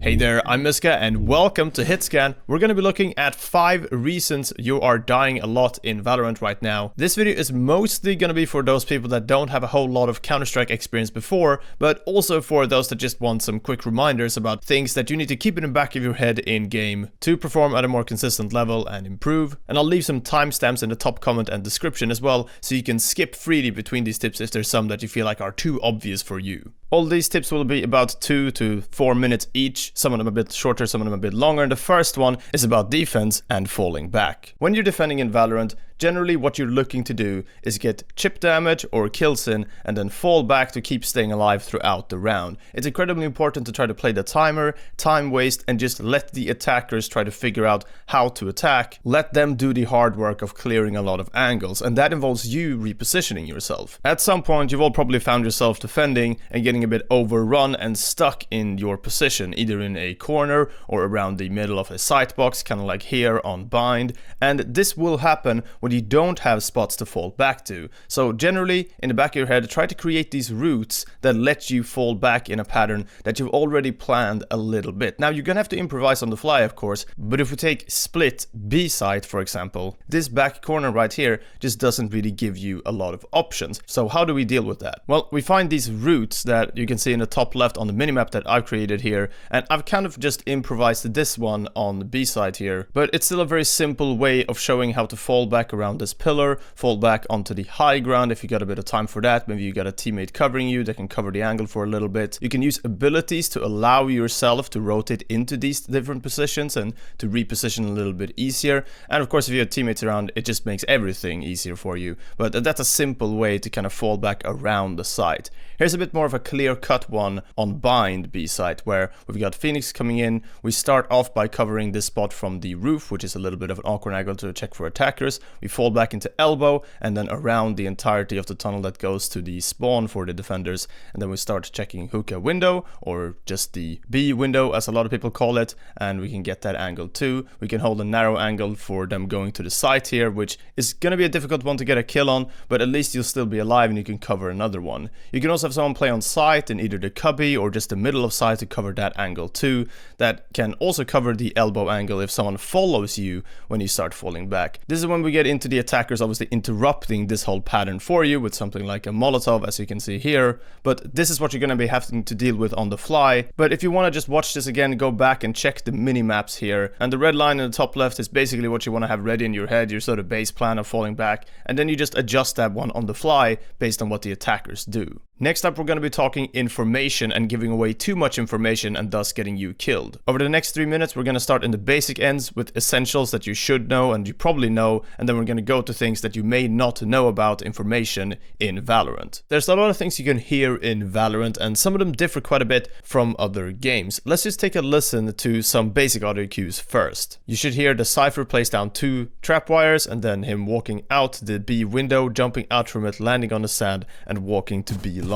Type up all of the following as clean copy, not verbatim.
Hey there, I'm Miska and welcome to HitScan. We're going to be looking at 5 reasons you are dying a lot in Valorant right now. This video is mostly going to be for those people that don't have a whole lot of Counter-Strike experience before, but also for those that just want some quick reminders about things that you need to keep in the back of your head in game to perform at a more consistent level and improve. And I'll leave some timestamps in the top comment and description as well, so you can skip freely between these tips if there's some that you feel like are too obvious for you. All these tips will be about 2 to 4 minutes each, some of them a bit shorter, some of them a bit longer, and the first one is about defense and falling back. When you're defending in Valorant, generally what you're looking to do is get chip damage or kills in and then fall back to keep staying alive throughout the round. It's incredibly important to try to play the timer, time waste, and just let the attackers try to figure out how to attack. Let them do the hard work of clearing a lot of angles, and that involves you repositioning yourself. At some point you've all probably found yourself defending and getting a bit overrun and stuck in your position, either in a corner or around the middle of a sight box, kind of like here on bind, and this will happen when you don't have spots to fall back to. So generally, in the back of your head, try to create these routes that let you fall back in a pattern that you've already planned a little bit. Now, you're gonna have to improvise on the fly, of course, but if we take split B side, for example, this back corner right here just doesn't really give you a lot of options. So how do we deal with that? Well, we find these routes that you can see in the top left on the minimap that I've created here, and I've kind of just improvised this one on the B side here, but it's still a very simple way of showing how to fall back around this pillar, fall back onto the high ground if you got a bit of time for that. Maybe you got a teammate covering you that can cover the angle for a little bit. You can use abilities to allow yourself to rotate into these different positions and to reposition a little bit easier. And of course, if you have teammates around, it just makes everything easier for you. But that's a simple way to kind of fall back around the site. Here's a bit more of a clear-cut one on bind B site, where we've got Phoenix coming in. We start off by covering this spot from the roof, which is a little bit of an awkward angle to check for attackers. We fall back into elbow and then around the entirety of the tunnel that goes to the spawn for the defenders, and then we start checking hookah window, or just the B window as a lot of people call it, and we can get that angle too. We can hold a narrow angle for them going to the site here, which is going to be a difficult one to get a kill on, but at least you'll still be alive and you can cover another one. You can also have someone play on site in either the cubby or just the middle of site to cover that angle too. That can also cover the elbow angle if someone follows you when you start falling back. This is when we get into the attackers obviously interrupting this whole pattern for you with something like a Molotov, as you can see here, but this is what you're going to be having to deal with on the fly. But if you want to just watch this again, go back and check the mini maps here, and the red line in the top left is basically what you want to have ready in your head, your sort of base plan of falling back, and then you just adjust that one on the fly based on what the attackers do. Next up, we're going to be talking information and giving away too much information and thus getting you killed. Over the next 3 minutes, we're going to start in the basic ends with essentials that you should know and you probably know, and then we're going to go to things that you may not know about information in Valorant. There's a lot of things you can hear in Valorant, and some of them differ quite a bit from other games. Let's just take a listen to some basic audio cues first. You should hear the Cypher place down 2 trapwires, and then him walking out the B window, jumping out from it, landing on the sand, and walking to B long.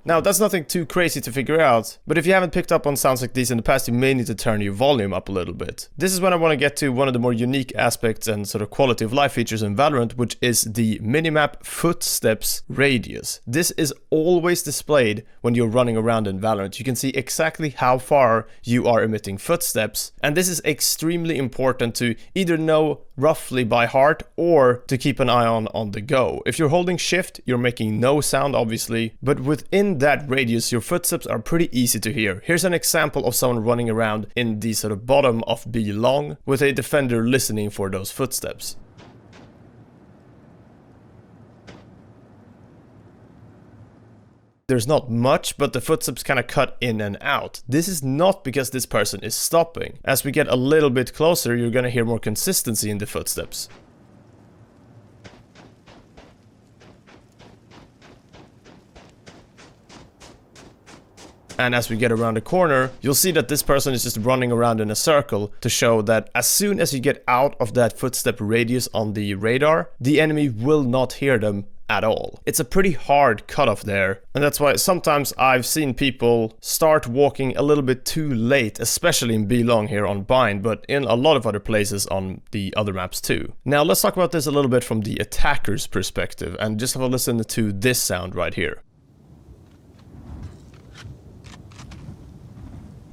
Now, that's nothing too crazy to figure out, but if you haven't picked up on sounds like these in the past, you may need to turn your volume up a little bit. This is when I want to get to one of the more unique aspects and sort of quality of life features in Valorant, which is the minimap footsteps radius. This is always displayed when you're running around in Valorant. You can see exactly how far you are emitting footsteps, and this is extremely important to either know roughly by heart or to keep an eye on the go. If you're holding shift, you're making no sound obviously, but within that radius your footsteps are pretty easy to hear. Here's an example of someone running around in the sort of bottom of B long with a defender listening for those footsteps. There's not much, but the footsteps kind of cut in and out. This is not because this person is stopping. As we get a little bit closer, you're gonna hear more consistency in the footsteps. And as we get around the corner, you'll see that this person is just running around in a circle to show that as soon as you get out of that footstep radius on the radar, the enemy will not hear them at all. It's a pretty hard cutoff there, and that's why sometimes I've seen people start walking a little bit too late, especially in Belong here on Bind, but in a lot of other places on the other maps too. Now let's talk about this a little bit from the attacker's perspective, and just have a listen to this sound right here.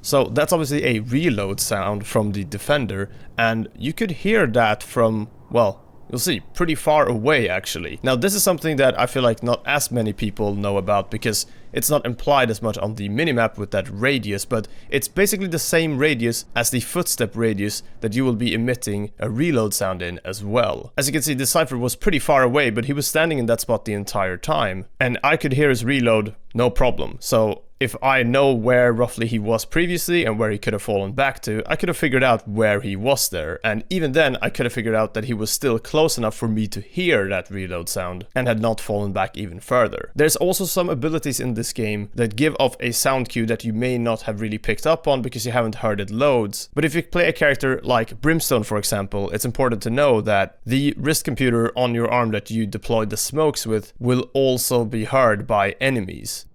So that's obviously a reload sound from the defender, and you could hear that from, well, you'll see, pretty far away actually. Now this is something that I feel like not as many people know about because it's not implied as much on the minimap with that radius, but it's basically the same radius as the footstep radius that you will be emitting a reload sound in as well. As you can see, the Cypher was pretty far away, but he was standing in that spot the entire time, and I could hear his reload no problem. So if I know where roughly he was previously and where he could have fallen back to, I could have figured out where he was there. And even then, I could have figured out that he was still close enough for me to hear that reload sound and had not fallen back even further. There's also some abilities in this game that give off a sound cue that you may not have really picked up on because you haven't heard it loads. But if you play a character like Brimstone, for example, it's important to know that the wrist computer on your arm that you deployed the smokes with will also be heard by enemies.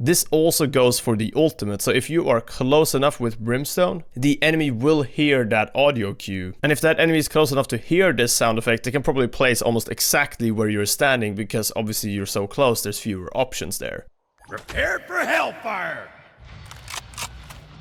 This also goes for the ultimate, so if you are close enough with Brimstone, the enemy will hear that audio cue. And if that enemy is close enough to hear this sound effect, they can probably place almost exactly where you're standing because obviously you're so close, there's fewer options there. Prepare for hellfire!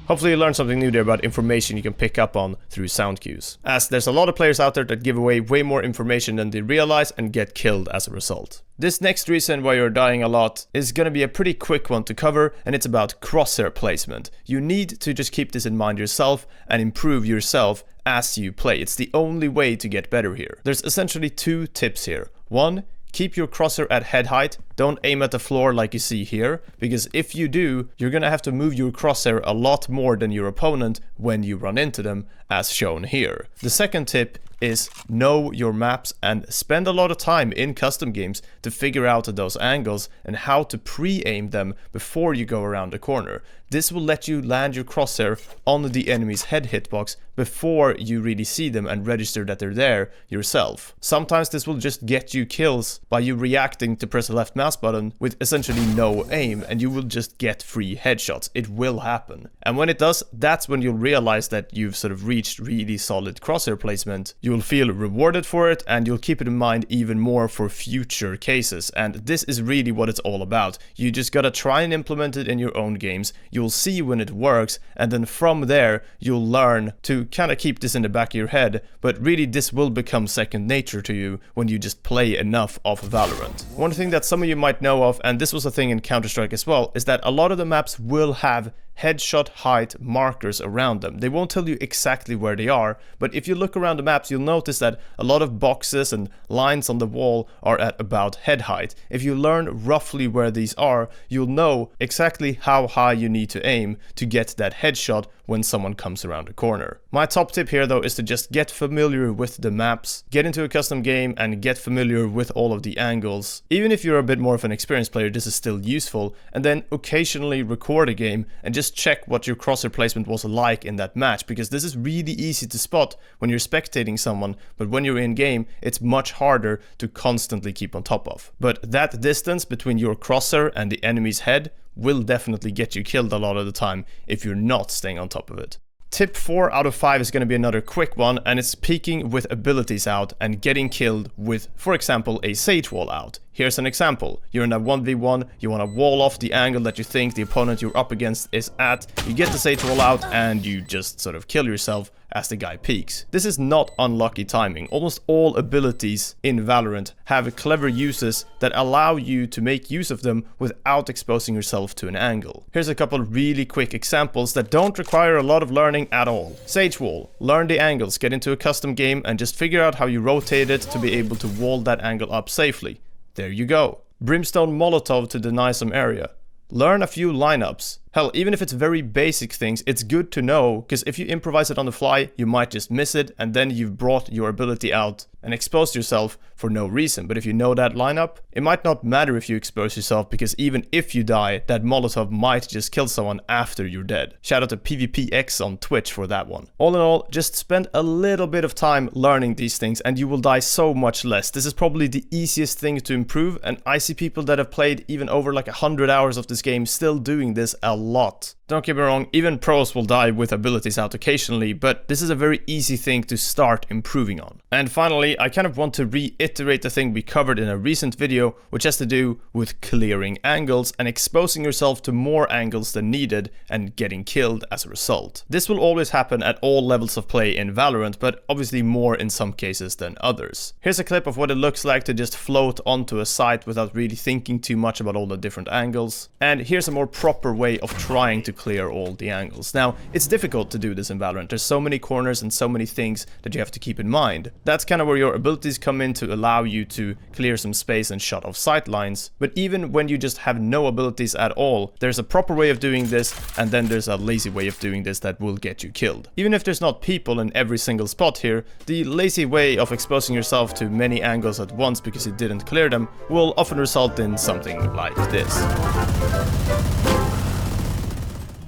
Hopefully you learned something new there about information you can pick up on through sound cues, as there's a lot of players out there that give away way more information than they realize and get killed as a result. This next reason why you're dying a lot is gonna be a pretty quick one to cover, and it's about crosshair placement. You need to just keep this in mind yourself and improve yourself as you play. It's the only way to get better here. There's essentially two tips here. One, keep your crosshair at head height. Don't aim at the floor like you see here, because if you do, you're gonna have to move your crosshair a lot more than your opponent when you run into them, as shown here. The second tip is know your maps and spend a lot of time in custom games to figure out those angles and how to pre-aim them before you go around the corner. This will let you land your crosshair on the enemy's head hitbox before you really see them and register that they're there yourself. Sometimes this will just get you kills by you reacting to press the left mouse button with essentially no aim, and you will just get free headshots. It will happen. And when it does, that's when you'll realize that you've sort of reached really solid crosshair placement. You'll feel rewarded for it, and you'll keep it in mind even more for future cases. And this is really what it's all about. You just gotta try and implement it in your own games. You'll see when it works, and then from there you'll learn to kind of keep this in the back of your head, but really this will become second nature to you when you just play enough of Valorant. One thing that some of you might know of, and this was a thing in Counter-Strike as well, is that a lot of the maps will have headshot height markers around them. They won't tell you exactly where they are, but if you look around the maps, you'll notice that a lot of boxes and lines on the wall are at about head height. If you learn roughly where these are, you'll know exactly how high you need to aim to get that headshot when someone comes around the corner. My top tip here though is to just get familiar with the maps, get into a custom game and get familiar with all of the angles. Even if you're a bit more of an experienced player, this is still useful, and then occasionally record a game and just check what your crosshair placement was like in that match, because this is really easy to spot when you're spectating someone, but when you're in game, it's much harder to constantly keep on top of. But that distance between your crosshair and the enemy's head will definitely get you killed a lot of the time if you're not staying on top of it. Tip 4 out of 5 is going to be another quick one, and it's peeking with abilities out and getting killed with, for example, a Sage Wall out. Here's an example. You're in a 1v1, you want to wall off the angle that you think the opponent you're up against is at, you get the Sage Wall out and you just sort of kill yourself as the guy peeks. This is not unlucky timing. Almost all abilities in Valorant have clever uses that allow you to make use of them without exposing yourself to an angle. Here's a couple really quick examples that don't require a lot of learning at all. Sage Wall. Learn the angles, get into a custom game and just figure out how you rotate it to be able to wall that angle up safely. There you go. Brimstone Molotov to deny some area. Learn a few lineups. Hell, even if it's very basic things, it's good to know, because if you improvise it on the fly, you might just miss it, and then you've brought your ability out and exposed yourself for no reason. But if you know that lineup, it might not matter if you expose yourself, because even if you die, that Molotov might just kill someone after you're dead. Shout out to PvPX on Twitch for that one. All in all, just spend a little bit of time learning these things and you will die so much less. This is probably the easiest thing to improve, and I see people that have played even over like 100 hours of this game still doing this a lot. Don't get me wrong, even pros will die with abilities out occasionally, but this is a very easy thing to start improving on. And finally, I kind of want to reiterate the thing we covered in a recent video, which has to do with clearing angles and exposing yourself to more angles than needed and getting killed as a result. This will always happen at all levels of play in Valorant, but obviously more in some cases than others. Here's a clip of what it looks like to just float onto a site without really thinking too much about all the different angles. And here's a more proper way of trying to clear all the angles. Now, it's difficult to do this in Valorant. There's so many corners and so many things that you have to keep in mind. That's kind of where your abilities come in to allow you to clear some space and shut off sight lines. But even when you just have no abilities at all, there's a proper way of doing this, and then there's a lazy way of doing this that will get you killed. Even if there's not people in every single spot here, the lazy way of exposing yourself to many angles at once because you didn't clear them will often result in something like this.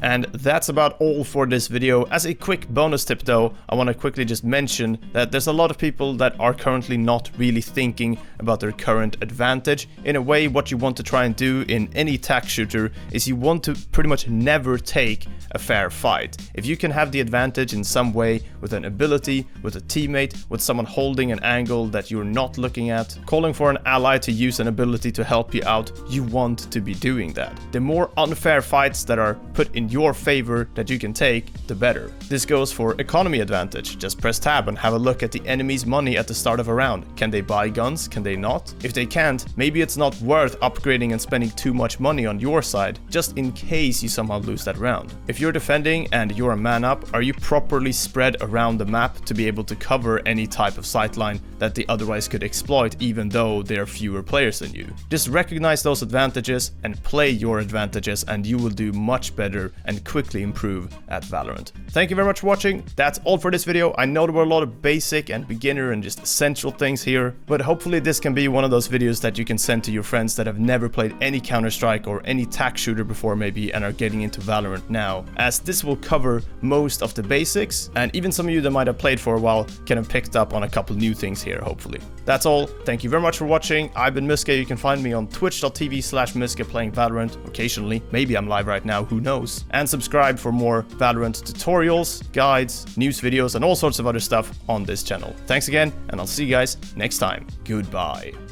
And that's about all for this video. As a quick bonus tip though, I want to quickly just mention that there's a lot of people that are currently not really thinking about their current advantage. In a way, what you want to try and do in any tac shooter is you want to pretty much never take a fair fight. If you can have the advantage in some way with an ability, with a teammate, with someone holding an angle that you're not looking at, calling for an ally to use an ability to help you out, you want to be doing that. The more unfair fights that are put in your favor that you can take, the better. This goes for economy advantage. Just press tab and have a look at the enemy's money at the start of a round. Can they buy guns? Can they not? If they can't, maybe it's not worth upgrading and spending too much money on your side, just in case you somehow lose that round. If you're defending and you're a man up, are you properly spread around the map to be able to cover any type of sightline that they otherwise could exploit, even though there are fewer players than you? Just recognize those advantages and play your advantages, and you will do much better and quickly improve at Valorant. Thank you very much for watching. That's all for this video. I know there were a lot of basic and beginner and just essential things here, but hopefully this can be one of those videos that you can send to your friends that have never played any Counter-Strike or any tac shooter before maybe and are getting into Valorant now, as this will cover most of the basics, and even some of you that might have played for a while can have picked up on a couple new things here, hopefully. That's all. Thank you very much for watching. I've been Miska. You can find me on twitch.tv/Miska playing Valorant occasionally. Maybe I'm live right now, who knows? And subscribe for more Valorant tutorials, guides, news videos, and all sorts of other stuff on this channel. Thanks again, and I'll see you guys next time. Goodbye.